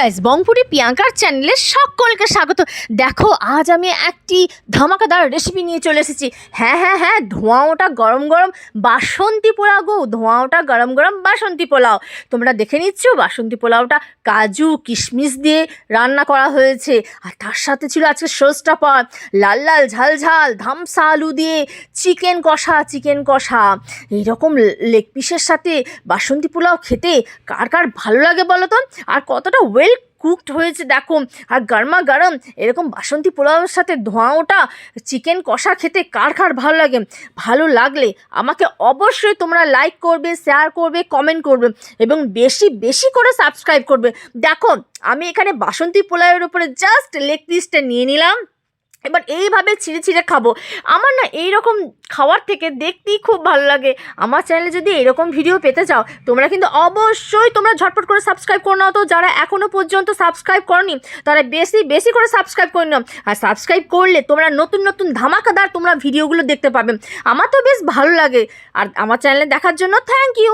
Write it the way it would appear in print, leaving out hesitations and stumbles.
Guys, বংপুরি প্রিয়াঙ্কার চ্যানেলে সকলকে স্বাগত। দেখো, আজ আমি একটি ধামাকাদার রেসিপি নিয়ে চলে এসেছি। হ্যাঁ, ধোঁয়া ওটা গরম গরম বাসন্তী পোলাও গো। ধোঁয়া ওটা গরম গরম বাসন্তী পোলাও। তোমরা দেখে নিচ্ছ, বাসন্তী পোলাওটা কাজু কিশমিশ দিয়ে রান্না করা হয়েছে। আর তার সাথে ছিল আজকে শোস্টাপার, লাল লাল ঝাল ঝাল ধামসা আলু দিয়ে চিকেন কষা। এইরকম লেগ পিসের সাথে বাসন্তী পোলাও খেতে কার কার ভালো লাগে বলো তো? আর কতটা ওয়েল কুকড হয়েছে দেখো। আর গরমা গরম এরকম বাসন্তী পোলাওয়ের সাথে ধোঁয়া ওঠা চিকেন কষা খেতে কার কার ভালো লাগে? ভালো লাগলে আমাকে অবশ্যই তোমরা লাইক করবে, শেয়ার করবে, কমেন্ট করবে এবং বেশি বেশি করে সাবস্ক্রাইব করবে। দেখো, আমি এখানে বাসন্তী পোলাওয়ের উপরে জাস্ট লেগ পিসটা নিয়ে নিলাম। এবার এইভাবে ছিঁড়ে খাবো। আমার না এইরকম খাওয়ার থেকে দেখতেই খুব ভালো লাগে। আমার চ্যানেলে যদি এরকম ভিডিও পেতে চাও, তোমরা কিন্তু অবশ্যই তোমরা ঝটপট করে সাবস্ক্রাইব করে নাও। তো যারা এখনও পর্যন্ত সাবস্ক্রাইব করনি, তারা বেশি বেশি করে সাবস্ক্রাইব করে নাও। আর সাবস্ক্রাইব করলে তোমরা নতুন নতুন ধামাকাদার তোমরা ভিডিওগুলো দেখতে পাবে। আমার তো বেশ ভালো লাগে। আর আমার চ্যানেলে দেখার জন্য থ্যাংক ইউ।